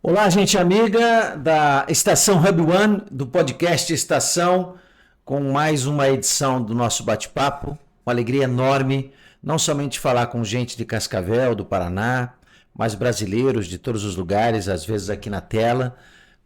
Olá, gente amiga da Estação Hub One, do podcast Estação, com mais uma edição do nosso bate-papo. Uma alegria enorme, não somente falar com gente de Cascavel, do Paraná, mas brasileiros de todos os lugares, às vezes aqui na tela,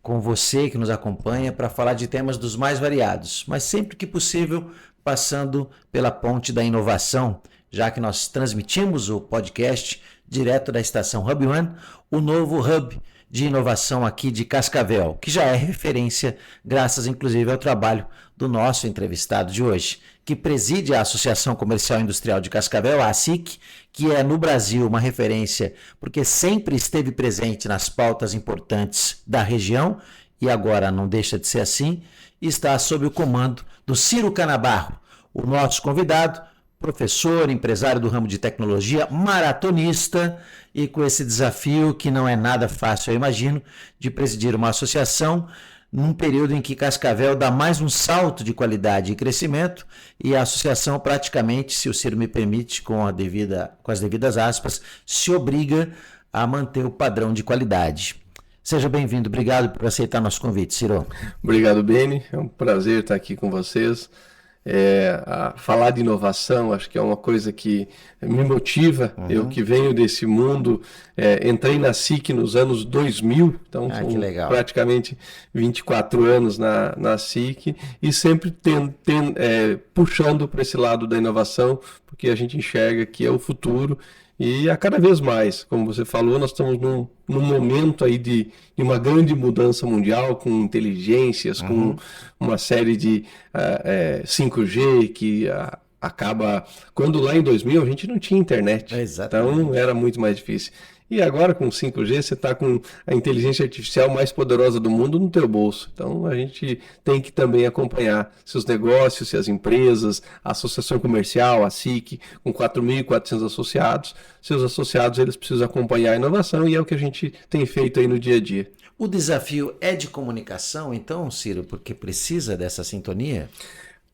com você que nos acompanha para falar de temas dos mais variados, mas sempre que possível passando pela ponte da inovação, já que nós transmitimos o podcast direto da Estação Hub One, o novo hub de inovação aqui de Cascavel, que já é referência, graças inclusive ao trabalho do nosso entrevistado de hoje, que preside a Associação Comercial e Industrial de Cascavel, a ACIC, que é no Brasil uma referência porque sempre esteve presente nas pautas importantes da região e agora não deixa de ser assim, e está sob o comando do Ciro Canabarro, o nosso convidado, professor, empresário do ramo de tecnologia, maratonista e com esse desafio que não é nada fácil, eu imagino, de presidir uma associação num período em que Cascavel dá mais um salto de qualidade e crescimento e a associação praticamente, se o Ciro me permite, com as devidas aspas, se obriga a manter o padrão de qualidade. Seja bem-vindo, obrigado por aceitar nosso convite, Ciro. Obrigado, Beni, é um prazer estar aqui com vocês. Falar de inovação, acho que é uma coisa que me motiva. Eu que venho desse mundo, entrei na SIC nos anos 2000, então são praticamente 24 anos na SIC e sempre puxando para esse lado da inovação, porque a gente enxerga que é o futuro. E a cada vez mais, como você falou, nós estamos num momento aí de uma grande mudança mundial, com inteligências, com uma série de 5G que acaba... Quando lá em 2000 a gente não tinha internet, então era muito mais difícil. E agora com 5G você está com a inteligência artificial mais poderosa do mundo no teu bolso. Então a gente tem que também acompanhar seus negócios, se as empresas, a associação comercial, a SIC, com 4.400 associados. Seus associados eles precisam acompanhar a inovação e é o que a gente tem feito aí no dia a dia. O desafio é de comunicação, então, Ciro, porque precisa dessa sintonia?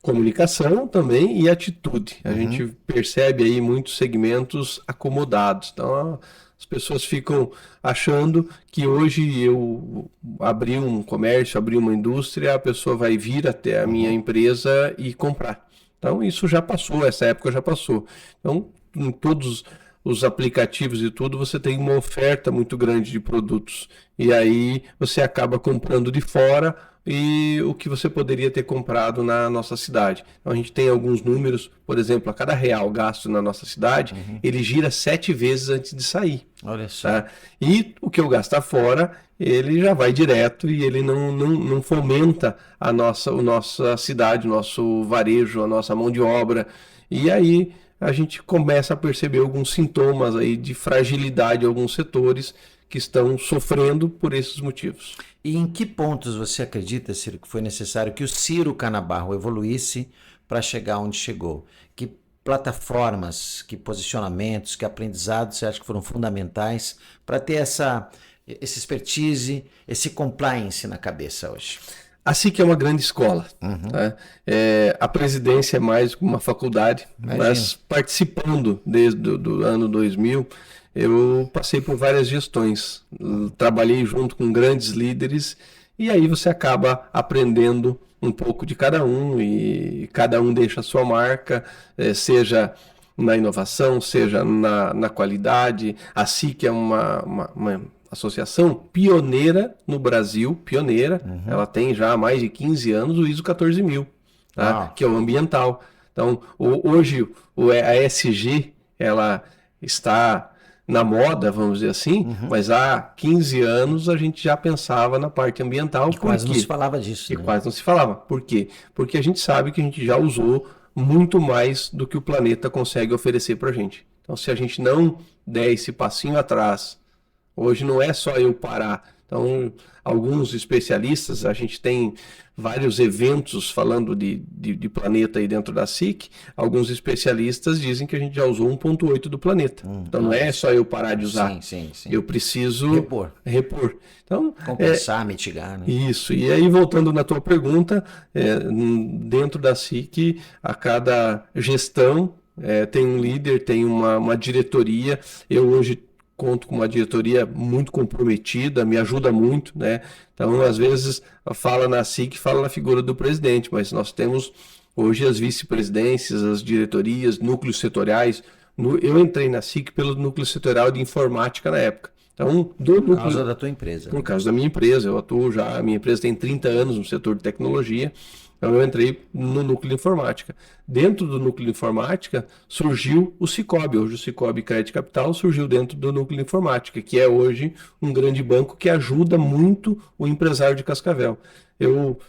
Comunicação também e atitude. A gente percebe aí muitos segmentos acomodados. Então, as pessoas ficam achando que hoje eu abrir um comércio, abrir uma indústria, a pessoa vai vir até a minha empresa e comprar. Então, isso já passou, essa época já passou. Então, em todos os aplicativos e tudo, você tem uma oferta muito grande de produtos. E aí, você acaba comprando de fora e o que você poderia ter comprado na nossa cidade. Então a gente tem alguns números, por exemplo, a cada real gasto na nossa cidade, ele gira 7 vezes antes de sair. Olha só. Tá? E o que eu gastar fora, ele já vai direto e ele não fomenta a nossa cidade, o nosso varejo, a nossa mão de obra. E aí a gente começa a perceber alguns sintomas aí de fragilidade em alguns setores que estão sofrendo por esses motivos. E em que pontos você acredita, Ciro, que foi necessário que o Ciro Canabarro evoluísse para chegar onde chegou? Que plataformas, que posicionamentos, que aprendizados você acha que foram fundamentais para ter esse expertise, esse compliance na cabeça hoje? A SIC é uma grande escola. Tá? A presidência é mais uma faculdade, mas participando desde o ano 2000, eu passei por várias gestões, trabalhei junto com grandes líderes e aí você acaba aprendendo um pouco de cada um e cada um deixa a sua marca, seja na inovação, seja na qualidade. A SIC é uma associação pioneira no Brasil, ela tem já há mais de 15 anos o ISO 14000, tá? Que é o ambiental. Então, hoje a ESG, ela está na moda, vamos dizer assim, mas há 15 anos a gente já pensava na parte ambiental. E quase não se falava disso. Quase não se falava. Por quê? Porque a gente sabe que a gente já usou muito mais do que o planeta consegue oferecer para a gente. Então, se a gente não der esse passinho atrás, hoje não é só eu parar. Então, alguns especialistas, a gente tem vários eventos falando de planeta aí dentro da SIC, alguns especialistas dizem que a gente já usou 1,8 do planeta. Então, não é só eu parar de usar. Sim. Eu preciso repor. Então, compensar, mitigar. Né? Isso. E aí, voltando na tua pergunta, dentro da SIC, a cada gestão tem um líder, tem uma diretoria. Eu hoje conto com uma diretoria muito comprometida, me ajuda muito, né? Então, às vezes, fala na SIC, fala na figura do presidente, mas nós temos hoje as vice-presidências, as diretorias, núcleos setoriais. Eu entrei na SIC pelo núcleo setorial de informática na época. Então, por causa da tua empresa. Por causa da minha empresa, eu atuo já, a minha empresa tem 30 anos no setor de tecnologia, então eu entrei no núcleo de informática. Dentro do núcleo de informática surgiu o Cicobi. Hoje o Cicobi Crédito Capital surgiu dentro do núcleo de informática, que é hoje um grande banco que ajuda muito o empresário de Cascavel. Eu,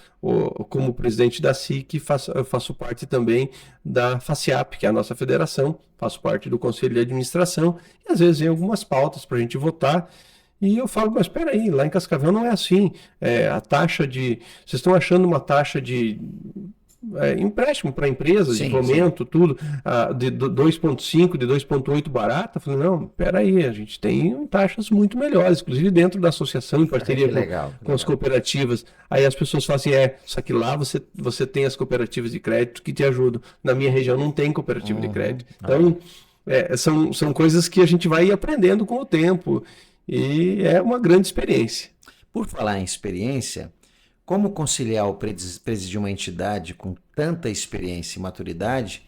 como presidente da SIC, eu faço parte também da FACIAP, que é a nossa federação, faço parte do Conselho de Administração, e às vezes vem algumas pautas para a gente votar. E eu falo, mas espera aí, lá em Cascavel não é assim. A taxa de... Vocês estão achando uma taxa de empréstimo para empresas, de fomento, tudo, de 2,5, de 2,8 barata? Eu falei, não, espera aí, a gente tem taxas muito melhores, inclusive dentro da associação, em parceria com as cooperativas. Aí as pessoas falam assim, só que lá você tem as cooperativas de crédito que te ajudam. Na minha região não tem cooperativa de crédito. Então, são coisas que a gente vai aprendendo com o tempo. E é uma grande experiência. Por falar em experiência, como conciliar o presidir uma entidade com tanta experiência e maturidade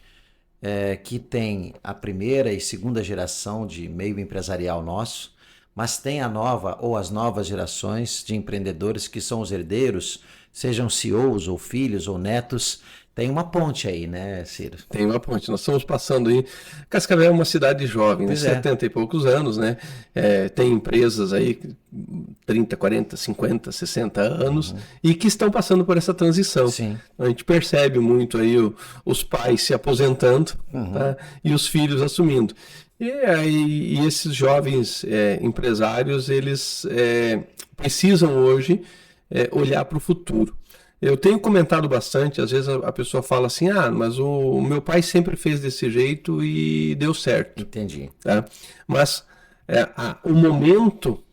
que tem a primeira e segunda geração de meio empresarial nosso, mas tem a nova ou as novas gerações de empreendedores que são os herdeiros, sejam CEOs ou filhos ou netos. Tem uma ponte aí, né, Ciro? Tem uma ponte. Nós estamos passando aí... Cascavel é uma cidade jovem, né? 70 e poucos anos, né? Tem empresas aí, 30, 40, 50, 60 anos, e que estão passando por essa transição. Sim. A gente percebe muito aí os pais se aposentando, tá? E os filhos assumindo. E esses jovens empresários, eles precisam hoje olhar para o futuro. Eu tenho comentado bastante, às vezes a pessoa fala assim, mas o meu pai sempre fez desse jeito e deu certo. Entendi. Tá? Mas o momento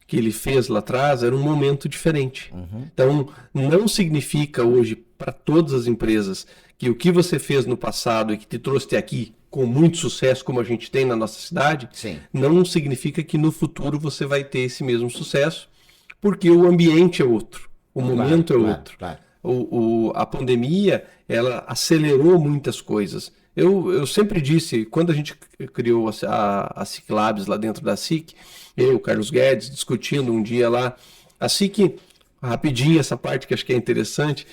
que ele fez lá atrás era um momento diferente. Então, não significa hoje para todas as empresas que o que você fez no passado e que te trouxe até aqui com muito sucesso, como a gente tem na nossa cidade, não significa que no futuro você vai ter esse mesmo sucesso, porque o ambiente é outro. O momento é outro. Claro. A pandemia, ela acelerou muitas coisas. Eu sempre disse, quando a gente criou a SIC Labs lá dentro da SIC, eu, Carlos Guedes, discutindo um dia lá, a SIC, rapidinho, essa parte que acho que é interessante,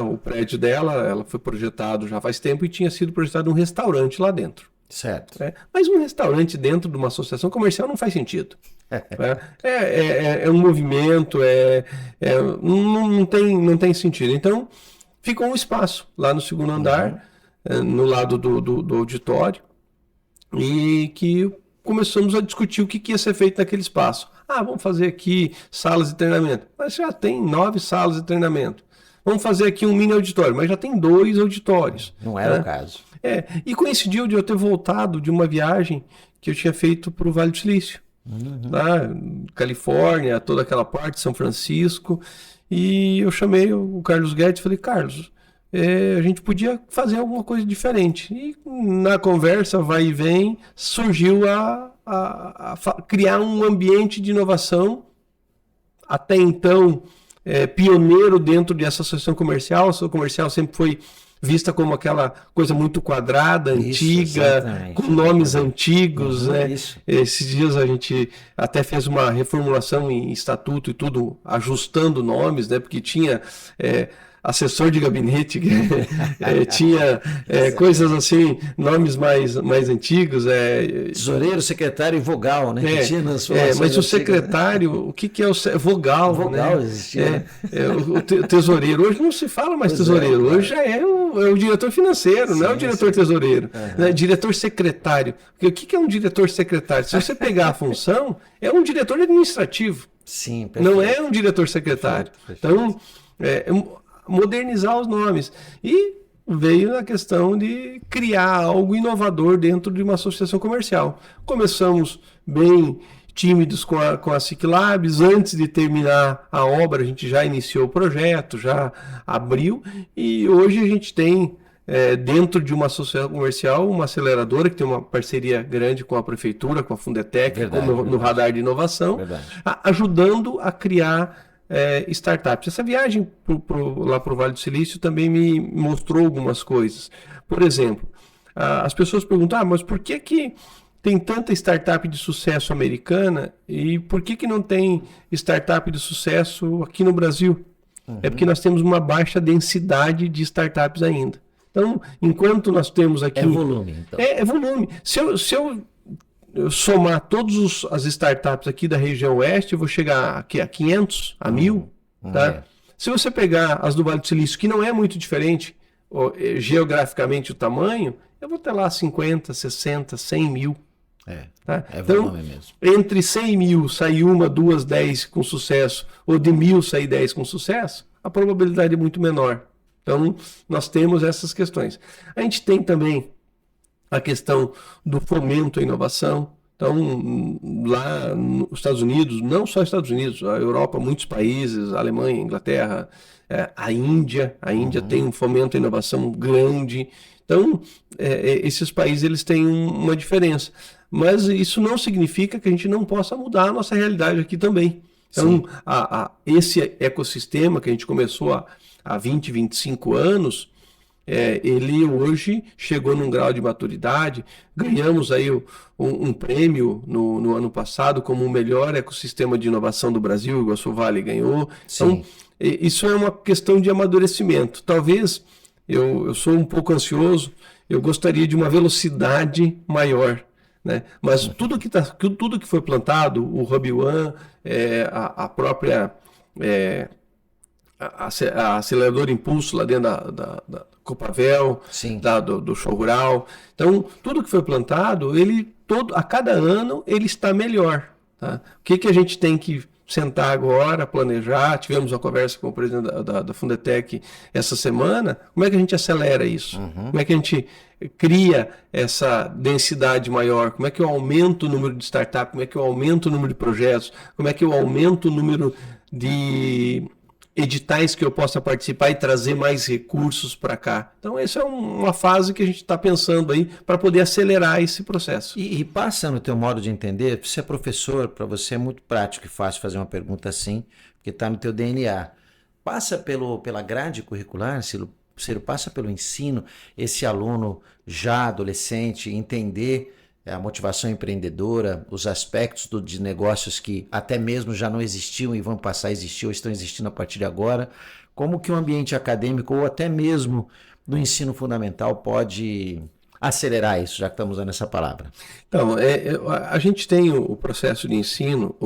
o prédio dela, ela foi projetado já faz tempo e tinha sido projetado um restaurante lá dentro. Certo. Mas um restaurante dentro de uma associação comercial não faz sentido. É um movimento, não tem sentido. Então, ficou um espaço lá no segundo andar, no lado do auditório, e que começamos a discutir o que ia ser feito naquele espaço. Vamos fazer aqui salas de treinamento. Mas já tem 9 salas de treinamento. Vamos fazer aqui um mini auditório, mas já tem 2 auditórios. Não era o caso. E coincidiu de eu ter voltado de uma viagem que eu tinha feito para o Vale do Silício. Califórnia, toda aquela parte, São Francisco, e eu chamei o Carlos Guedes e falei, Carlos, a gente podia fazer alguma coisa diferente. E na conversa, vai e vem, surgiu a criar um ambiente de inovação, até então pioneiro dentro dessa associação comercial. A associação comercial sempre foi vista como aquela coisa muito quadrada, antiga, com nomes antigos, né? Esses dias a gente até fez uma reformulação em estatuto e tudo, ajustando nomes, né? Porque tinha assessor de gabinete, tinha coisas assim, nomes mais antigos. Tesoureiro, secretário e vogal, né? Mas o secretário, o que é o vogal? Vogal, né? existia. O tesoureiro. Hoje não se fala mais tesoureiro, hoje já é o diretor financeiro, não é o diretor tesoureiro. Né? Diretor secretário. Porque o que é um diretor secretário? Se você pegar a função, é um diretor administrativo. Sim, perfeito. Não é um diretor secretário. Perfeito. Então, modernizar os nomes. E veio na questão de criar algo inovador dentro de uma associação comercial. Começamos bem tímidos com a SIC Labs. Antes de terminar a obra, a gente já iniciou o projeto, já abriu, e hoje a gente tem dentro de uma associação comercial, uma aceleradora que tem uma parceria grande com a prefeitura, com a Fundetec, no radar de inovação, ajudando a criar startups. Essa viagem lá para o Vale do Silício também me mostrou algumas coisas. Por exemplo, as pessoas perguntam, mas por que tem tanta startup de sucesso americana e por que não tem startup de sucesso aqui no Brasil? É porque nós temos uma baixa densidade de startups ainda. Então, enquanto nós temos aqui... É volume, então. É volume. Se eu somar todas as startups aqui da região oeste, eu vou chegar aqui a 500, a 1000. Tá? Se você pegar as do Vale do Silício, que não é muito diferente geograficamente o tamanho, eu vou ter lá 50, 60, 100 mil. Tá? Então, mesmo. Entre 100 mil sair 1, 2, 10 com sucesso, ou de 1000 sair 10 com sucesso, a probabilidade é muito menor. Então, nós temos essas questões. A gente tem também a questão do fomento à inovação. Então, lá nos Estados Unidos, não só Estados Unidos, a Europa, muitos países, a Alemanha, a Inglaterra, a Índia tem um fomento à inovação grande. Então, esses países eles têm uma diferença. Mas isso não significa que a gente não possa mudar a nossa realidade aqui também. Então, esse ecossistema que a gente começou há 20, 25 anos, ele hoje chegou num grau de maturidade. Ganhamos aí um prêmio no ano passado como o melhor ecossistema de inovação do Brasil, o Iguaçu Vale ganhou. Sim. Então, isso é uma questão de amadurecimento. Talvez, eu sou um pouco ansioso, eu gostaria de uma velocidade maior. Né? Mas tudo que foi plantado, o Hub One, a própria a aceleradora Impulso lá dentro da Copavel, do Show Rural. Então, tudo que foi plantado, a cada ano ele está melhor. Tá? O que a gente tem que sentar agora, planejar? Tivemos uma conversa com o presidente da Fundetec essa semana. Como é que a gente acelera isso? Como é que a gente cria essa densidade maior? Como é que eu aumento o número de startups? Como é que eu aumento o número de projetos? Como é que eu aumento o número de editais que eu possa participar e trazer mais recursos para cá? Então, essa é uma fase que a gente está pensando aí para poder acelerar esse processo. E passa no teu modo de entender, você é professor, para você é muito prático e fácil fazer uma pergunta assim, porque está no teu DNA. Passa pela grade curricular, Ciro, passa pelo ensino, esse aluno já adolescente entender a motivação empreendedora, os aspectos de negócios que até mesmo já não existiam e vão passar a existir ou estão existindo a partir de agora. Como que o ambiente acadêmico ou até mesmo do ensino fundamental pode acelerar isso, já que estamos usando essa palavra? Então, a gente tem o processo de ensino,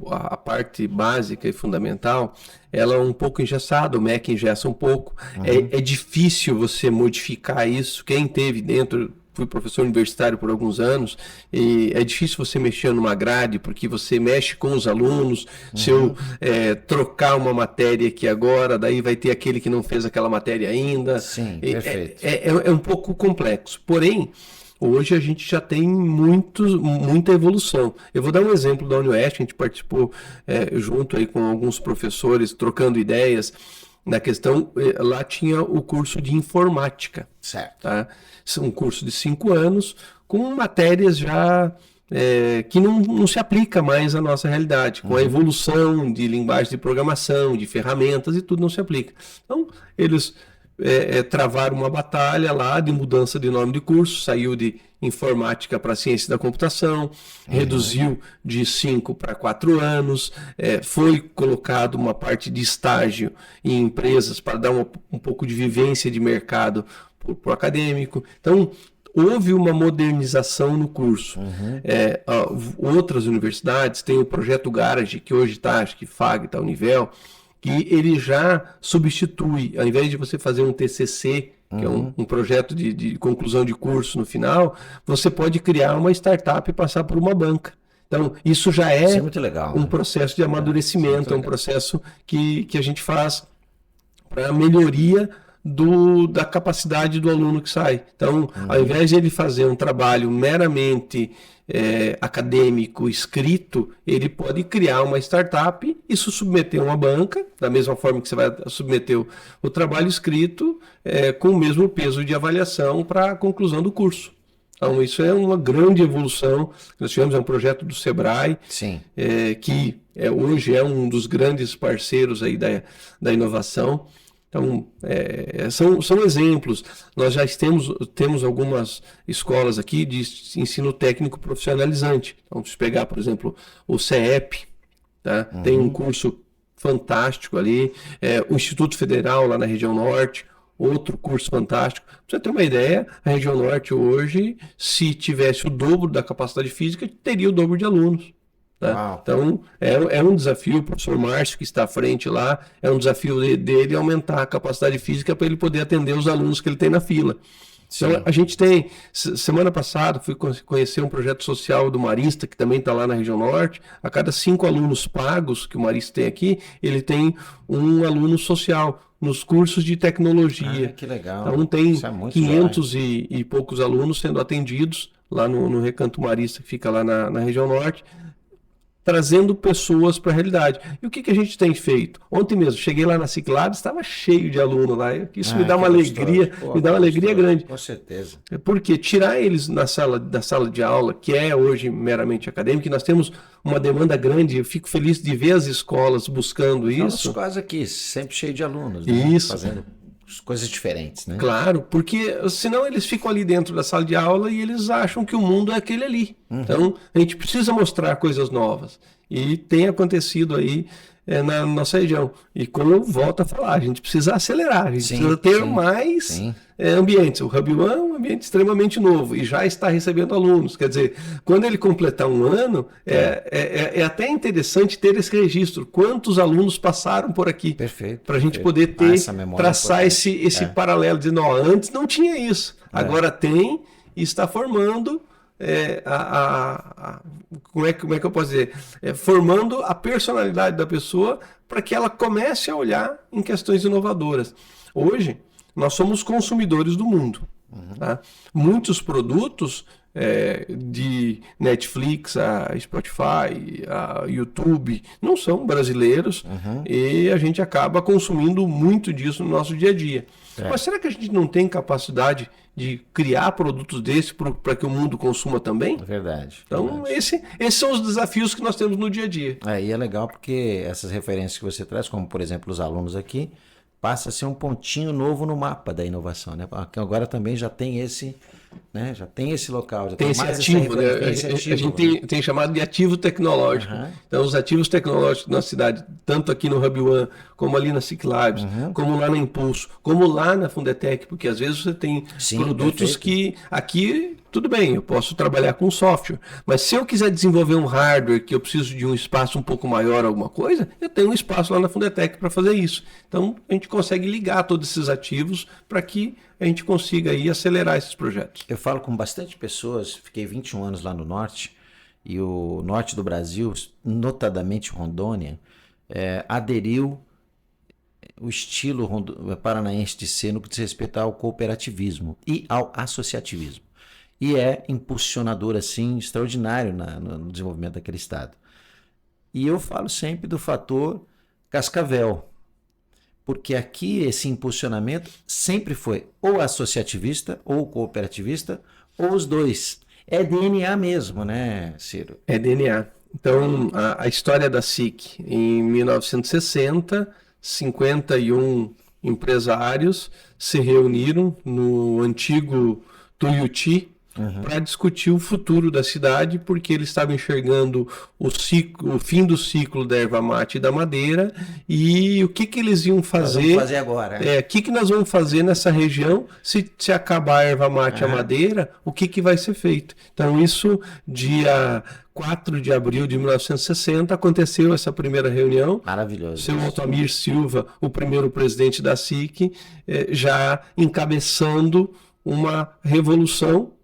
a parte básica e fundamental, ela é um pouco engessada, o MEC engessa um pouco. É difícil você modificar isso. Quem teve dentro... Fui professor universitário por alguns anos e é difícil você mexer numa grade porque você mexe com os alunos. Se eu trocar uma matéria aqui agora, daí vai ter aquele que não fez aquela matéria ainda. Sim, perfeito. É um pouco complexo. Porém, hoje a gente já tem muita evolução. Eu vou dar um exemplo da UniOeste, a gente participou junto aí com alguns professores, trocando ideias. Na questão, lá tinha o curso de informática. Certo. Tá? Um curso de 5 anos, com matérias já que não se aplica mais à nossa realidade. Com a evolução de linguagem de programação, de ferramentas e tudo não se aplica. Então, eles travaram uma batalha lá de mudança de nome de curso, saiu de informática para ciência da computação, reduziu de 5 para 4 anos, foi colocado uma parte de estágio em empresas para dar um pouco de vivência de mercado para o acadêmico. Então, houve uma modernização no curso. Outras universidades têm o projeto Garage, que hoje está, acho que FAG, está Univel, que ele já substitui, ao invés de você fazer um TCC, que é um projeto de conclusão de curso no final, você pode criar uma startup e passar por uma banca. Então, isso já é muito legal, um processo de amadurecimento, é um processo que a gente faz para a melhoria da capacidade do aluno que sai. Então, ao invés de ele fazer um trabalho meramente acadêmico, escrito, ele pode criar uma startup e se submeter a uma banca, da mesma forma que você vai submeter o trabalho escrito, com o mesmo peso de avaliação para a conclusão do curso. Então, isso é uma grande evolução. Nós tivemos um projeto do Sebrae, que hoje é um dos grandes parceiros aí da inovação. Então, são exemplos. Nós já temos algumas escolas aqui de ensino técnico profissionalizante. Então, se pegar, por exemplo, o CEP, tá? Tem um curso fantástico ali, o Instituto Federal lá na região norte, outro curso fantástico. Pra você ter uma ideia, a região norte hoje, se tivesse o dobro da capacidade física, teria o dobro de alunos. Tá? Então, é um desafio, o professor Márcio, que está à frente lá, é um desafio dele aumentar a capacidade física para ele poder atender os alunos que ele tem na fila. Então, a gente tem, semana passada, fui conhecer um projeto social do Marista, que também está lá na região norte. A cada 5 alunos pagos que o Marista tem aqui, ele tem um aluno social nos cursos de tecnologia. Que legal. Então, tem 500 e poucos alunos sendo atendidos lá no Recanto Marista, que fica lá na região norte, trazendo pessoas para a realidade. E o que a gente tem feito? Ontem mesmo, cheguei lá na Ciclab, estava cheio de aluno lá. Isso me dá uma alegria, me dá uma alegria grande. Com certeza. Porque tirar eles da sala de aula, que é hoje meramente acadêmica, e nós temos uma demanda grande, eu fico feliz de ver as escolas buscando isso. Nosso caso aqui, sempre cheio de alunos, né? Isso. Fazendo coisas diferentes, né? Claro, porque senão eles ficam ali dentro da sala de aula e eles acham que o mundo é aquele ali. Então, a gente precisa mostrar coisas novas. E tem acontecido aí na nossa região. E como eu volto a falar, a gente precisa acelerar, a gente precisa ter mais ambientes. O Hub One é um ambiente extremamente novo e já está recebendo alunos. Quer dizer, quando ele completar um ano, é até interessante ter esse registro. Quantos alunos passaram por aqui? Perfeito. Para a gente poder traçar esse paralelo, dizendo, antes não tinha isso, agora tem e está formando. Como é que eu posso dizer? Formando a personalidade da pessoa para que ela comece a olhar em questões inovadoras. Hoje, nós somos consumidores do mundo. Tá? Muitos produtos de Netflix, a Spotify, a YouTube, não são brasileiros e a gente acaba consumindo muito disso no nosso dia a dia. Mas será que a gente não tem capacidade de criar produtos desses para que o mundo consuma também? Verdade. Então, esses são os desafios que nós temos no dia a dia. E é legal porque essas referências que você traz, como por exemplo os alunos aqui, passa a ser um pontinho novo no mapa da inovação, né? Agora também já tem esse, né? Já tem esse local, já tem esse mais ativo, essa né? A gente tem chamado de ativo tecnológico. Então, os ativos tecnológicos na cidade, tanto aqui no Hub One, como ali na Ciclabs, como lá na Impulso, como lá na Fundetec, porque às vezes você tem produtos que aqui, tudo bem, eu posso trabalhar com software, mas se eu quiser desenvolver um hardware que eu preciso de um espaço um pouco maior, alguma coisa, eu tenho um espaço lá na Fundetec para fazer isso. Então, a gente consegue ligar todos esses ativos para que a gente consiga aí acelerar esses projetos. Eu falo com bastante pessoas, fiquei 21 anos lá no norte, e o norte do Brasil, notadamente Rondônia, aderiu o estilo paranaense de ser no que diz respeito ao cooperativismo e ao associativismo. E é impulsionador, assim, extraordinário no desenvolvimento daquele estado. E eu falo sempre do fator Cascavel, porque aqui esse impulsionamento sempre foi ou associativista, ou cooperativista, ou os dois. É DNA mesmo, né, Ciro? É DNA. Então, a história da SIC, em 1960, 51 empresários se reuniram no antigo Tuiuti, para discutir o futuro da cidade, porque eles estavam enxergando o fim do ciclo da erva mate e da madeira e o que eles iam fazer. Vamos fazer agora. O que nós vamos fazer nessa região se acabar a erva mate e a madeira, o que vai ser feito? Então, isso, dia 4 de abril de 1960, aconteceu essa primeira reunião. Maravilhoso. Seu Altamir Silva, o primeiro presidente da SIC, já encabeçando uma revolução,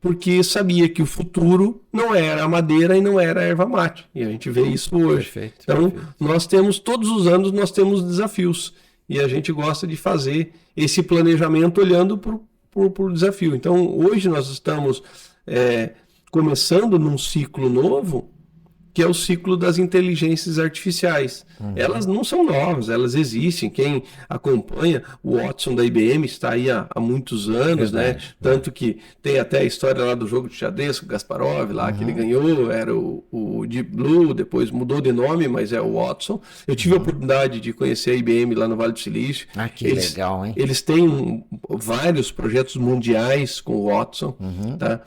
porque sabia que o futuro não era a madeira e não era a erva mate. E a gente vê isso hoje. Perfeito, então, perfeito. nós temos, todos os anos, nós temos desafios. e a gente gosta de fazer esse planejamento olhando para o desafio. Então, hoje nós estamos começando num ciclo novo, que é o ciclo das inteligências artificiais. Elas não são novas, elas existem. Quem acompanha, o Watson da IBM está aí há muitos anos, né? Tanto que tem até a história lá do jogo de xadrez com o Kasparov, lá que ele ganhou, era o Deep Blue, depois mudou de nome, mas é o Watson. Eu tive a oportunidade de conhecer a IBM lá no Vale do Silício. Ah, que legal, hein? Eles têm vários projetos mundiais com o Watson, tá?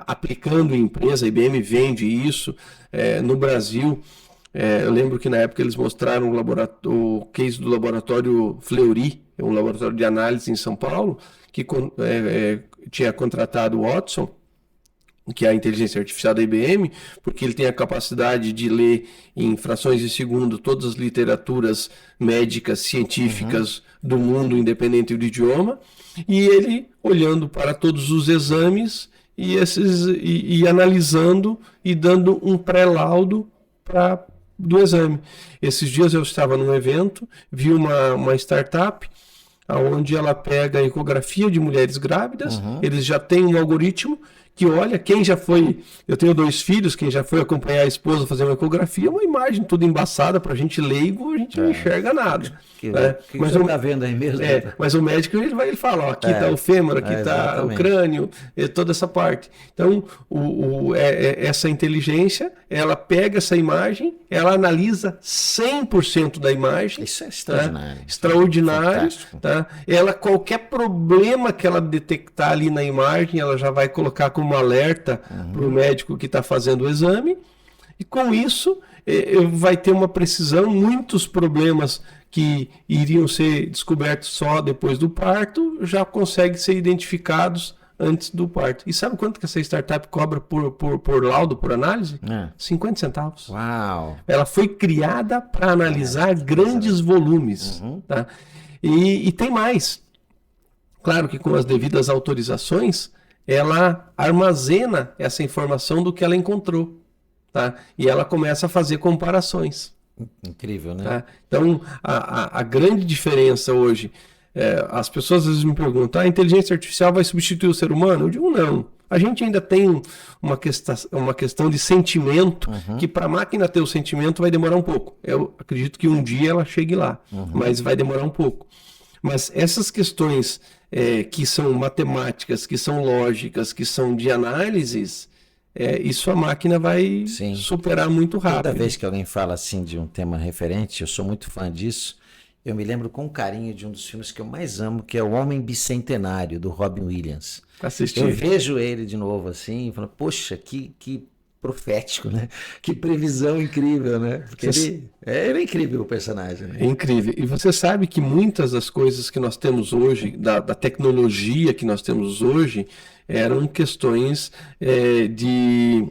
Aplicando em empresa, a IBM vende isso. No Brasil, eu lembro que na época eles mostraram o case do laboratório Fleury, um laboratório de análise em São Paulo, que tinha contratado o Watson, que é a inteligência artificial da IBM, porque ele tem a capacidade de ler em frações de segundo todas as literaturas médicas, científicas do mundo, independente do idioma, e ele, olhando para todos os exames, e analisando e dando um pré-laudo do exame. Esses dias eu estava num evento, vi uma startup onde ela pega a ecografia de mulheres grávidas, eles já têm um algoritmo que olha, quem já foi, eu tenho 2 filhos, quem já foi acompanhar a esposa fazer uma ecografia, uma imagem toda embaçada, para a gente leigo, a gente não enxerga nada. Que mas você está vendo aí mesmo? Mas o médico ele fala, ó, aqui está o fêmur, aqui está o crânio, toda essa parte. Então, essa inteligência, ela pega essa imagem, ela analisa 100% da imagem. Isso é extraordinário. Extraordinário. Tá? Qualquer problema que ela detectar ali na imagem, ela já vai colocar como alerta para o médico que está fazendo o exame. E com isso, vai ter uma precisão, muitos problemas que iriam ser descobertos só depois do parto, já conseguem ser identificados antes do parto. E sabe quanto que essa startup cobra por laudo, por análise? 50 centavos. Uau! Ela foi criada para analisar grandes volumes. Tá? E tem mais. Claro que com as devidas autorizações, ela armazena essa informação do que ela encontrou. Tá? E ela começa a fazer comparações. Incrível, né? Tá? Então, a grande diferença hoje, as pessoas às vezes me perguntam, a inteligência artificial vai substituir o ser humano? Eu digo, não. A gente ainda tem uma questão de sentimento, que para a máquina ter o sentimento vai demorar um pouco. Eu acredito que um dia ela chegue lá, mas vai demorar um pouco. Mas essas questões que são matemáticas, que são lógicas, que são de análises, isso a máquina vai superar muito rápido. Toda vez que alguém fala assim de um tema referente, eu sou muito fã disso, eu me lembro com carinho de um dos filmes que eu mais amo, que é O Homem Bicentenário, do Robin Williams. Assisti. Eu vejo ele de novo assim e falo, poxa, que profético, né? Que previsão incrível, né? Porque ele é incrível o personagem. Né? É incrível. E você sabe que muitas das coisas que nós temos hoje, da tecnologia que nós temos hoje, eram questões de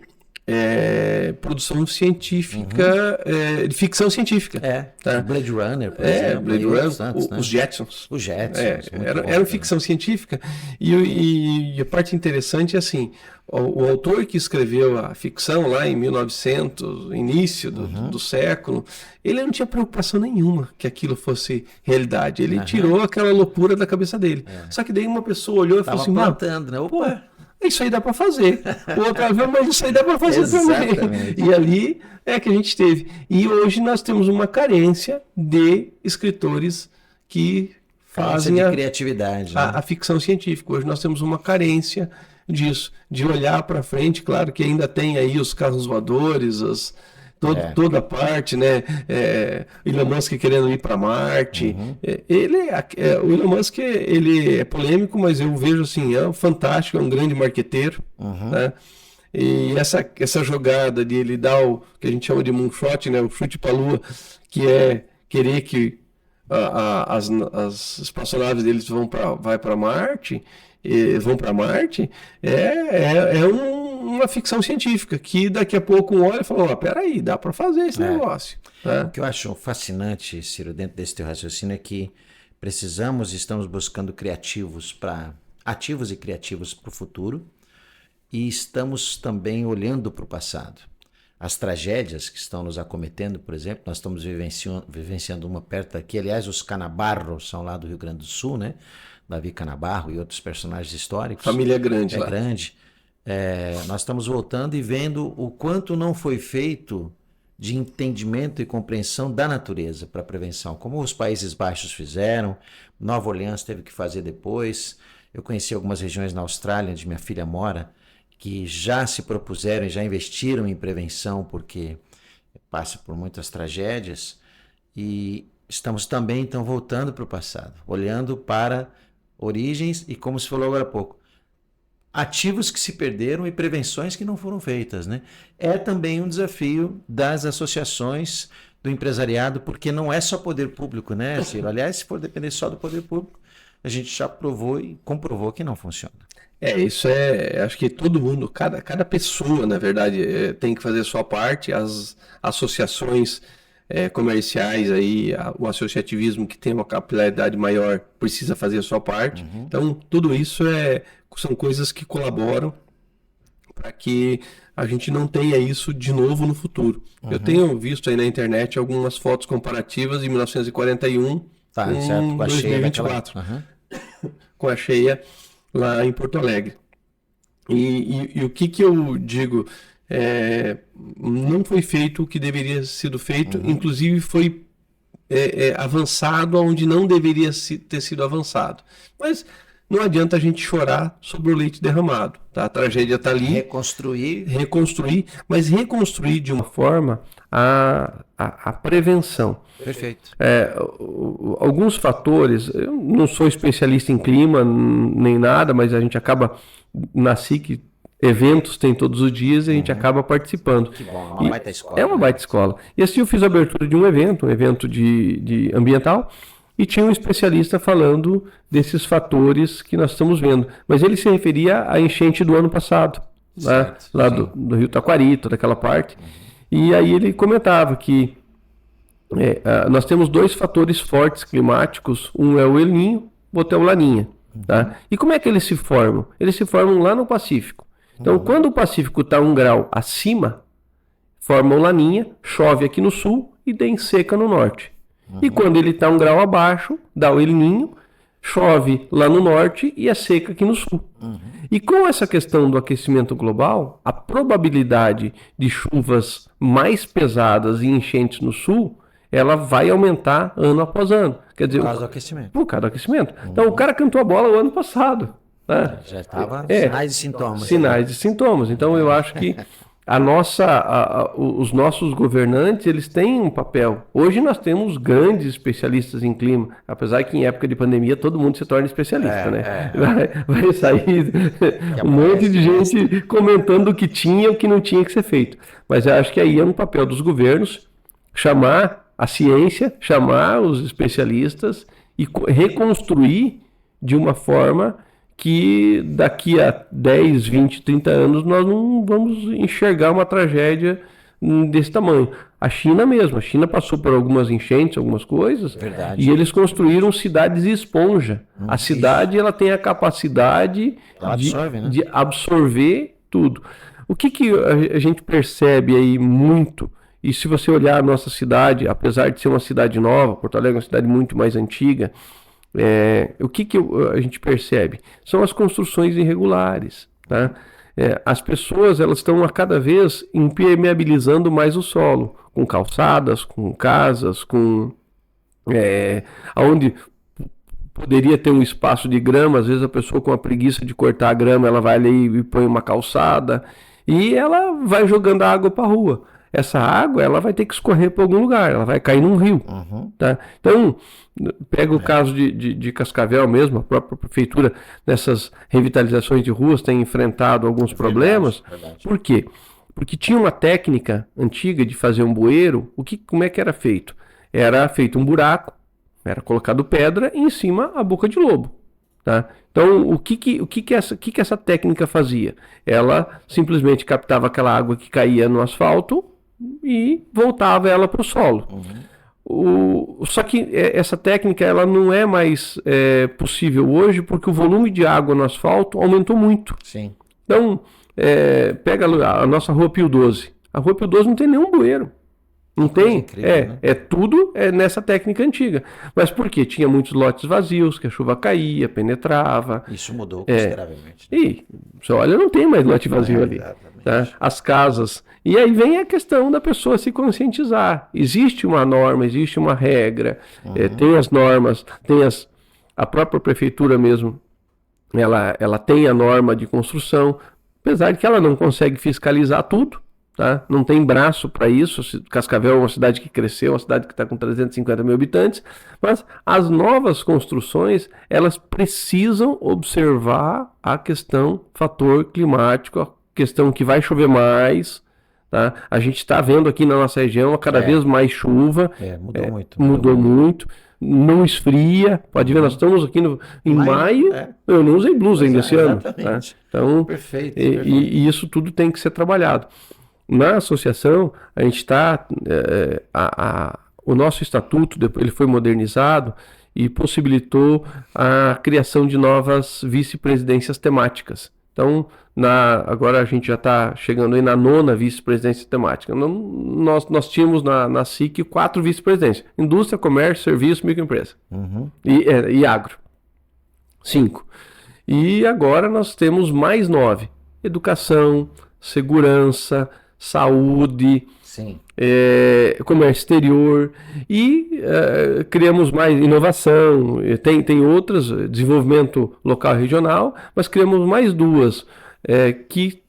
produção científica, de ficção científica. Tá? Blade Runner, por exemplo. Blade Runner, os Jetsons. Os Jetsons. Era ficção científica. E a parte interessante é assim, o autor que escreveu a ficção lá em 1900, início do século, ele não tinha preocupação nenhuma que aquilo fosse realidade. Ele tirou aquela loucura da cabeça dele. Só que daí uma pessoa olhou e falou assim, plantando, né? Opa! Isso aí dá para fazer. O outro viu, mas isso aí dá para fazer também. E ali que a gente teve. E hoje nós temos uma carência de escritores que fazem de criatividade, né? a ficção científica. Hoje nós temos uma carência disso, de olhar para frente. Claro que ainda tem aí os carros voadores, toda a parte, né? Elon Musk querendo ir para Marte. O Elon Musk ele é polêmico, mas eu vejo assim, fantástico, é um grande marqueteiro. Né? E essa jogada de ele dar o que a gente chama de moonshot, né? O chute para a Lua, que é querer que as espaçonaves deles vão para Marte, uma ficção científica, que daqui a pouco um olha e fala, peraí, dá para fazer esse negócio. Tá? O que eu acho fascinante, Ciro, dentro desse teu raciocínio é que estamos buscando ativos e criativos para o futuro, e estamos também olhando para o passado. as tragédias que estão nos acometendo, por exemplo, nós estamos vivenciando uma perto aqui, aliás, os Canabarro são lá do Rio Grande do Sul, né? Davi Canabarro e outros personagens históricos. Família grande é lá. Grande. Nós estamos voltando e vendo o quanto não foi feito de entendimento e compreensão da natureza para prevenção, como os Países Baixos fizeram, Nova Orleans teve que fazer depois. Eu conheci algumas regiões na Austrália, onde minha filha mora, que já se propuseram e já investiram em prevenção, porque passa por muitas tragédias, e estamos também, então, voltando para o passado, olhando para origens e, como se falou agora há pouco, ativos que se perderam e prevenções que não foram feitas, né? É também um desafio das associações, do empresariado, porque não é só poder público, né, Ciro? Aliás, se for depender só do poder público, a gente já provou e comprovou que não funciona. Isso acho que todo mundo, cada pessoa, na verdade, tem que fazer a sua parte. As associações comerciais, aí, o associativismo que tem uma capilaridade maior precisa fazer a sua parte. Então, tudo isso são coisas que colaboram para que a gente não tenha isso de novo no futuro. Eu tenho visto aí na internet algumas fotos comparativas de 1941 com certo, com a 2024, com a cheia lá em Porto Alegre. E o que eu digo, não foi feito o que deveria sido feito, inclusive foi avançado onde não deveria ter sido avançado. Mas não adianta a gente chorar sobre o leite derramado, tá? A tragédia está ali. Reconstruir, mas reconstruir de uma forma a prevenção. Perfeito. Alguns fatores, eu não sou especialista em clima nem nada, mas a gente acaba, na SIC, eventos tem todos os dias e a gente acaba participando. Que bom, uma baita escola. É uma baita escola. E assim eu fiz a abertura de um evento de ambiental, e tinha um especialista falando desses fatores que nós estamos vendo. Mas ele se referia à enchente do ano passado, lá do Rio Taquari, toda aquela parte. E aí ele comentava que nós temos dois fatores fortes climáticos, um é o El Niño, o outro é o Laninha. Tá? E como é que eles se formam? Eles se formam lá no Pacífico. Então, quando o Pacífico está 1 grau acima, forma o Laninha, chove aqui no sul e tem seca no norte. E quando ele está 1 grau abaixo, dá o El Niño, chove lá no norte e é seca aqui no sul. E com essa questão do aquecimento global, a probabilidade de chuvas mais pesadas e enchentes no sul, ela vai aumentar ano após ano. Quer dizer, por causa do aquecimento. Por causa do aquecimento. Então o cara cantou a bola o ano passado. Né? Já estava sinais e sintomas. Sinais e sintomas. Então eu acho que os nossos governantes, eles têm um papel. Hoje nós temos grandes especialistas em clima, apesar que em época de pandemia todo mundo se torna especialista, né? Vai sair um monte de gente comentando o que tinha e o que não tinha que ser feito. Mas eu acho que aí é um papel dos governos chamar a ciência, chamar os especialistas e reconstruir de uma forma que daqui a 10, 20, 30 anos nós não vamos enxergar uma tragédia desse tamanho. A China mesmo, a China passou por algumas enchentes, algumas coisas, verdade, e eles construíram cidades esponja. A cidade ela tem a capacidade de absorver tudo. O que a gente percebe aí muito, e se você olhar a nossa cidade, apesar de ser uma cidade nova, Porto Alegre é uma cidade muito mais antiga, o que a gente percebe? São as construções irregulares, tá? As pessoas elas estão a cada vez impermeabilizando mais o solo, com calçadas, com casas, onde poderia ter um espaço de grama, às vezes a pessoa com a preguiça de cortar a grama, ela vai ali e põe uma calçada, e ela vai jogando a água para a rua. Essa água ela vai ter que escorrer para algum lugar, ela vai cair num rio. Tá? Então, pega o caso de Cascavel mesmo, a própria prefeitura nessas revitalizações de ruas tem enfrentado alguns problemas. Verdade. Por quê? Porque tinha uma técnica antiga de fazer um bueiro. Como é que era feito? Era feito um buraco, era colocado pedra e em cima a boca de lobo. Tá? Então, o que essa técnica fazia? Ela simplesmente captava aquela água que caía no asfalto e voltava ela para o solo. Só que essa técnica ela não é mais possível hoje porque o volume de água no asfalto aumentou muito. Sim. Então, pega a nossa rua Pio XII, A Rua Pio XII não tem nenhum bueiro. Não tem? Incrível, né? Tudo nessa técnica antiga. Mas por quê? Tinha muitos lotes vazios, que a chuva caía, penetrava. Isso mudou consideravelmente. E você olha, não tem mais lote vazio ali. Exatamente. Tá? As casas. E aí vem a questão da pessoa se conscientizar. Existe uma norma, existe uma regra, tem as normas, a própria prefeitura mesmo, ela tem a norma de construção, apesar de que ela não consegue fiscalizar tudo. Tá? Não tem braço para isso. Cascavel é uma cidade que cresceu, uma cidade que está com 350 mil habitantes, mas as novas construções elas precisam observar a questão fator climático, a questão que vai chover mais. Tá? A gente está vendo aqui na nossa região cada vez mais chuva. Mudou muito. Mudou muito. Não esfria. Pode ver, nós estamos aqui em maio. Eu não usei blusa ainda esse ano. Tá? Então, perfeito. E isso tudo tem que ser trabalhado. Na associação, a gente está... o nosso estatuto, ele foi modernizado e possibilitou a criação de novas vice-presidências temáticas. Então, agora a gente já está chegando aí na 9ª vice-presidência temática. Nós tínhamos na SIC 4 vice-presidências. Indústria, comércio, serviço, microempresa. E agro. 5. E agora nós temos mais 9. Educação, segurança, saúde, comércio exterior e criamos mais inovação, tem outras, desenvolvimento local e regional, mas criamos mais 2 que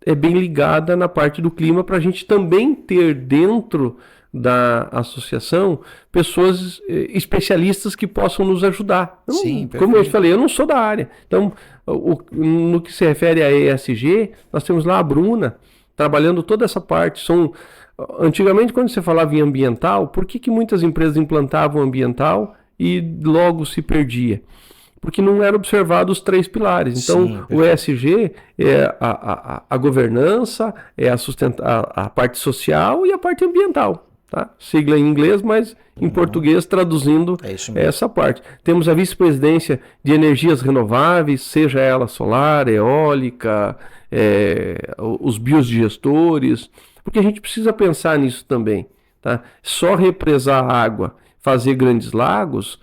é bem ligada na parte do clima para a gente também ter dentro da associação pessoas especialistas que possam nos ajudar. Como eu falei, eu não sou da área. Então, no que se refere a ESG, nós temos lá a Bruna, trabalhando toda essa parte. Antigamente, quando você falava em ambiental, por que muitas empresas implantavam ambiental e logo se perdia? Porque não eram observados os 3 pilares. Então, o ESG é a governança, é a parte social e a parte ambiental. Tá? Sigla em inglês, mas em português traduzindo essa parte. Temos a vice-presidência de energias renováveis, seja ela solar, eólica, os biodigestores, porque a gente precisa pensar nisso também. Tá? Só represar água, fazer grandes lagos,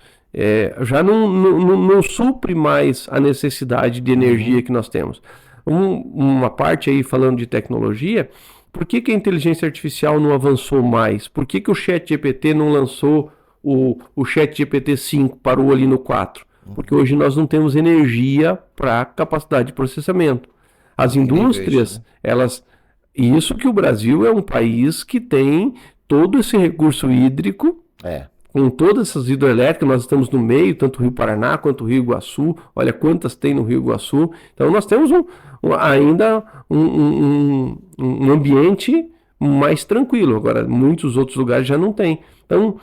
já não supre mais a necessidade de energia que nós temos. Uma parte aí falando de tecnologia, por que a inteligência artificial não avançou mais? Por que o ChatGPT não lançou o ChatGPT 5, parou ali no 4? Porque hoje nós não temos energia para capacidade de processamento. As indústrias, isso que o Brasil é um país que tem todo esse recurso hídrico, com todas essas hidrelétricas, nós estamos no meio, tanto o Rio Paraná quanto o Rio Iguaçu, olha quantas tem no Rio Iguaçu. Então nós temos ainda um ambiente mais tranquilo. Agora, muitos outros lugares já não tem. Então,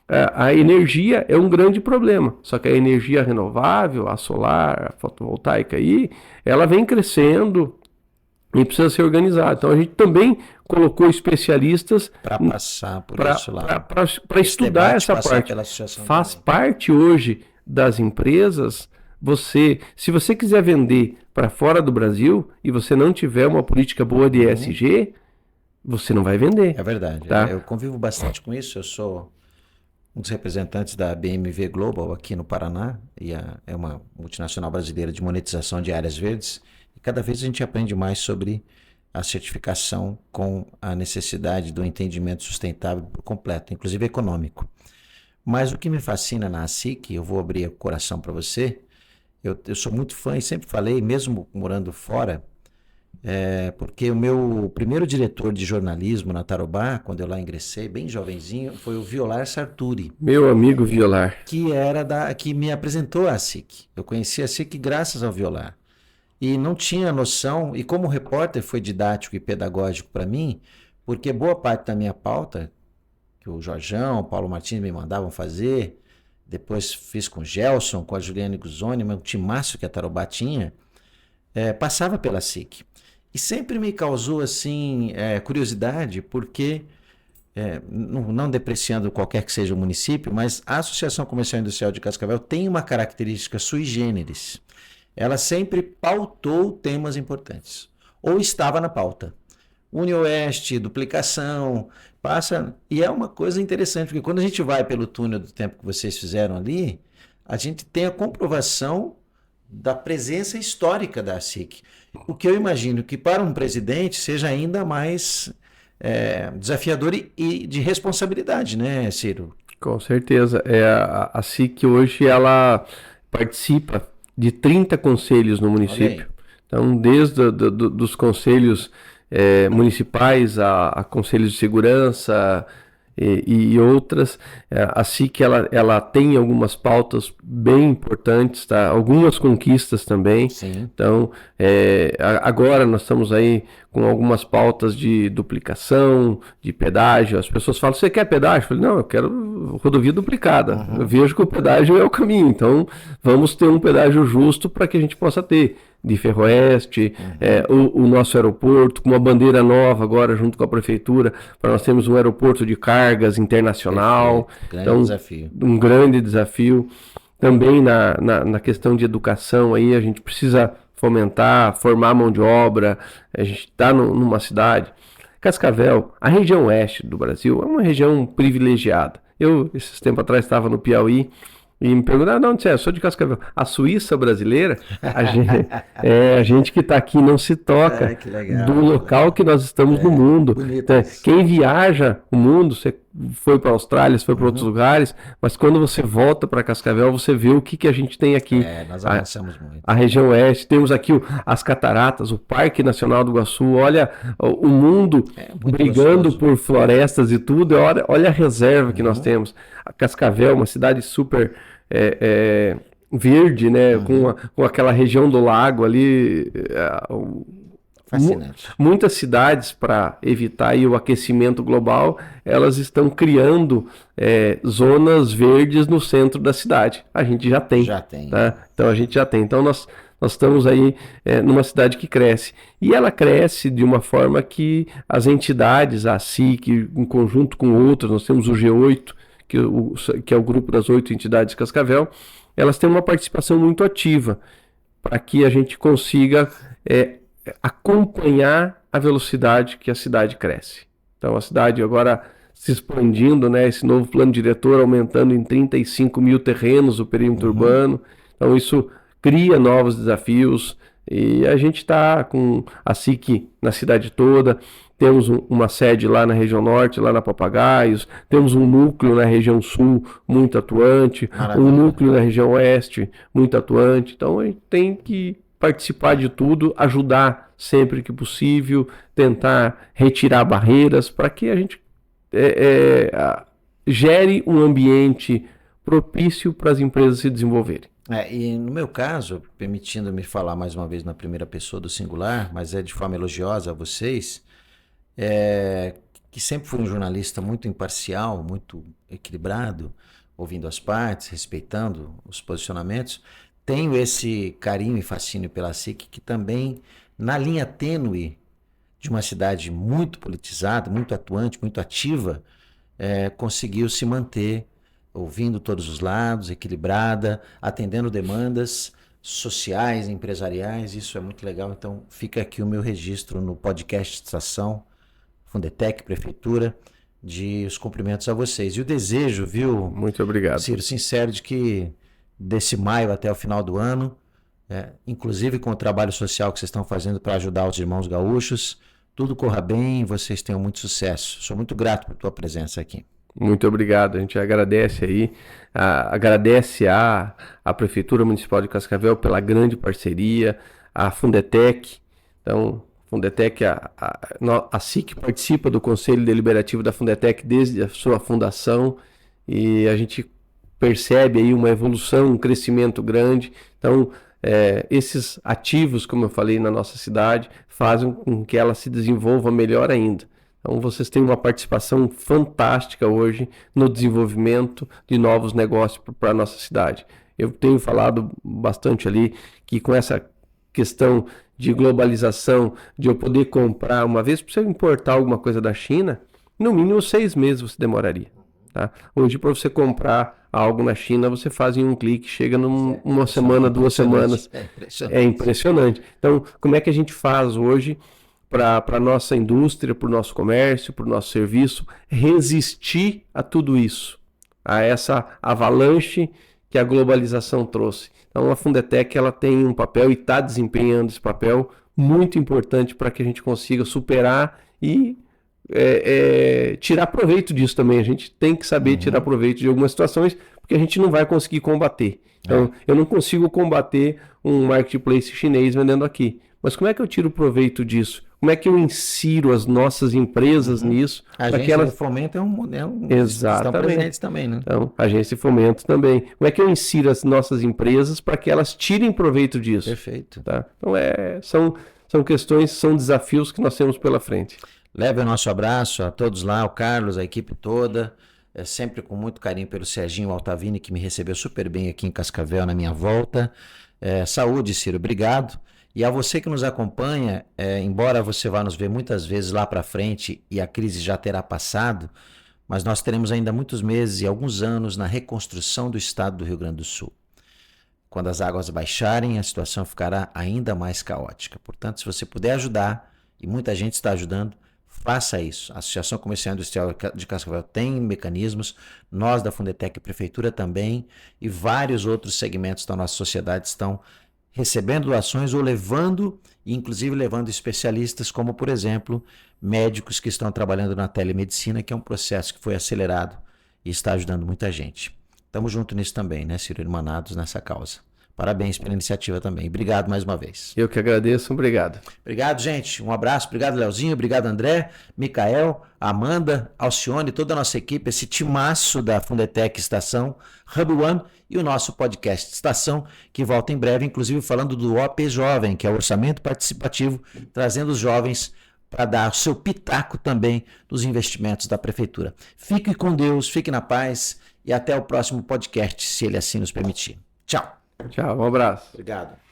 a energia é um grande problema. Só que a energia renovável, a solar, a fotovoltaica aí, ela vem crescendo e precisa ser organizada. Então, a gente também colocou especialistas para passar por isso lá. Para estudar essa parte. Faz parte hoje das empresas. Se você quiser vender para fora do Brasil e você não tiver uma política boa de ESG, você não vai vender. É verdade. Tá? Eu convivo bastante com isso. Eu sou um dos representantes da BMV Global aqui no Paraná, e é uma multinacional brasileira de monetização de áreas verdes. E cada vez a gente aprende mais sobre a certificação com a necessidade do entendimento sustentável por completo, inclusive econômico. Mas o que me fascina na ASIC, eu vou abrir o coração para você, eu sou muito fã e sempre falei, mesmo morando fora, porque o meu primeiro diretor de jornalismo na Tarobá, quando eu lá ingressei, bem jovenzinho, foi o Violar Sarturi. Meu amigo Violar. Que me apresentou a ASIC. Eu conheci a ASIC graças ao Violar. E não tinha noção, e como repórter foi didático e pedagógico para mim, porque boa parte da minha pauta, que o Jorjão, o Paulo Martins me mandavam fazer, depois fiz com o Gelson, com a Juliane Guzoni, um timaço que a Tarobá tinha, passava pela SIC. E sempre me causou assim, curiosidade, porque, não depreciando qualquer que seja o município, mas a Associação Comercial e Industrial de Cascavel tem uma característica sui generis. Ela sempre pautou temas importantes, ou estava na pauta. UniOeste, duplicação, passa. E é uma coisa interessante, porque quando a gente vai pelo túnel do tempo que vocês fizeram ali, a gente tem a comprovação da presença histórica da SIC. O que eu imagino que para um presidente seja ainda mais desafiador e de responsabilidade, né, Ciro? Com certeza. A SIC hoje ela participa de 30 conselhos no município. Então, desde dos conselhos municipais a conselhos de segurança e outras, a SIC ela tem algumas pautas bem importantes, tá? Algumas conquistas também. Sim. Então, agora nós estamos aí com algumas pautas de duplicação, de pedágio. As pessoas falam, você quer pedágio? Eu falei, não, eu quero rodovia duplicada. Uhum. Eu vejo que o pedágio é o caminho, então vamos ter um pedágio justo para que a gente possa ter de Ferroeste, o nosso aeroporto, com uma bandeira nova agora junto com a prefeitura, para nós termos um aeroporto de cargas internacional. Grande desafio. Um grande desafio. Também na questão de educação, aí a gente precisa fomentar, formar mão de obra. A gente está numa cidade. Cascavel, a região oeste do Brasil, é uma região privilegiada. Eu, esses tempos atrás, estava no Piauí, e me perguntaram, de onde você é? Eu sou de Cascavel. A Suíça brasileira, a gente que está aqui não se toca Que legal, do local que nós estamos no mundo. Quem viaja o mundo, você foi para a Austrália, você foi para outros lugares, mas quando você volta para Cascavel, você vê o que a gente tem aqui. Nós avançamos muito. A região oeste, temos aqui as cataratas, o Parque Nacional do Iguaçu, olha o mundo brigando gostoso por florestas e tudo, olha a reserva que nós temos. A Cascavel, uma cidade super verde, né? Com aquela região do lago ali. Fascinante. Muitas cidades, para evitar aí o aquecimento global, elas estão criando zonas verdes no centro da cidade. A gente já tem. Tá? Então a gente já tem. Então nós estamos aí numa cidade que cresce. E ela cresce de uma forma que as entidades, a SIC, em conjunto com outras, nós temos o G8, que é o grupo das 8 entidades de Cascavel, elas têm uma participação muito ativa para que a gente consiga acompanhar a velocidade que a cidade cresce. Então a cidade agora se expandindo, né, esse novo plano diretor aumentando em 35 mil terrenos o perímetro urbano, então isso cria novos desafios e a gente está com a SIC na cidade toda. Temos uma sede lá na região norte, lá na Papagaios, temos um núcleo na região sul muito atuante, um núcleo na região oeste muito atuante, então a gente tem que participar de tudo, ajudar sempre que possível, tentar retirar barreiras para que a gente gere um ambiente propício para as empresas se desenvolverem. E no meu caso, permitindo-me falar mais uma vez na primeira pessoa do singular, mas de forma elogiosa a vocês, que sempre fui um jornalista muito imparcial, muito equilibrado, ouvindo as partes, respeitando os posicionamentos, tenho esse carinho e fascínio pela SIC, que também, na linha tênue de uma cidade muito politizada, muito atuante, muito ativa, conseguiu se manter ouvindo todos os lados, equilibrada, atendendo demandas sociais, empresariais. Isso é muito legal. Então fica aqui o meu registro no podcast Estação, Fundetec, Prefeitura, de os cumprimentos a vocês. E o desejo, viu? Muito obrigado. Ciro, sincero, de que desse maio até o final do ano, inclusive com o trabalho social que vocês estão fazendo para ajudar os irmãos gaúchos, tudo corra bem e vocês tenham muito sucesso. Sou muito grato por tua presença aqui. Muito obrigado, a gente agradece aí, agradece a Prefeitura Municipal de Cascavel pela grande parceria, a Fundetec. Então, Fundetec, a SIC participa do Conselho Deliberativo da Fundetec desde a sua fundação e a gente percebe aí uma evolução, um crescimento grande. Então, esses ativos, como eu falei, na nossa cidade, fazem com que ela se desenvolva melhor ainda. Então, vocês têm uma participação fantástica hoje no desenvolvimento de novos negócios para a nossa cidade. Eu tenho falado bastante ali que com essa questão de globalização, de eu poder comprar, uma vez para você importar alguma coisa da China, no mínimo 6 meses você demoraria. Tá? Hoje, para você comprar algo na China, você faz em um clique, chega numa semana, 2 semanas. É impressionante. Então, como é que a gente faz hoje para a nossa indústria, para o nosso comércio, para o nosso serviço, resistir a tudo isso, a essa avalanche que a globalização trouxe. Então a Fundetec ela tem um papel e está desempenhando esse papel muito importante para que a gente consiga superar e tirar proveito disso também. A gente tem que saber tirar proveito de algumas situações, porque a gente não vai conseguir combater. Então, eu não consigo combater um marketplace chinês vendendo aqui. Mas como é que eu tiro proveito disso? Como é que eu insiro as nossas empresas nisso? A agência de fomento é um Exatamente. Estão presentes também, né? Então, agência de fomento também. Como é que eu insiro as nossas empresas para que elas tirem proveito disso? Perfeito. Tá? Então, são questões, são desafios que nós temos pela frente. Leve o nosso abraço a todos lá, o Carlos, a equipe toda, sempre com muito carinho pelo Serginho Altavini, que me recebeu super bem aqui em Cascavel na minha volta. Saúde, Ciro, obrigado. E a você que nos acompanha, embora você vá nos ver muitas vezes lá para frente e a crise já terá passado, mas nós teremos ainda muitos meses e alguns anos na reconstrução do estado do Rio Grande do Sul. Quando as águas baixarem, a situação ficará ainda mais caótica. Portanto, se você puder ajudar, e muita gente está ajudando, faça isso. A Associação Comercial Industrial de Cascavel tem mecanismos, nós da Fundetec Prefeitura também, e vários outros segmentos da nossa sociedade estão recebendo doações ou levando, inclusive levando especialistas, como por exemplo, médicos que estão trabalhando na telemedicina, que é um processo que foi acelerado e está ajudando muita gente. Estamos juntos nisso também, né, Ciro? Irmanados nessa causa. Parabéns pela iniciativa também. Obrigado mais uma vez. Eu que agradeço, obrigado. Obrigado, gente. Um abraço. Obrigado, Leozinho. Obrigado, André, Micael, Amanda, Alcione, toda a nossa equipe, esse timaço da Fundetec Estação, Hub One e o nosso podcast Estação, que volta em breve, inclusive falando do OP Jovem, que é o Orçamento Participativo, trazendo os jovens para dar o seu pitaco também nos investimentos da Prefeitura. Fique com Deus, fique na paz e até o próximo podcast, se ele assim nos permitir. Tchau. Tchau, um abraço. Obrigado.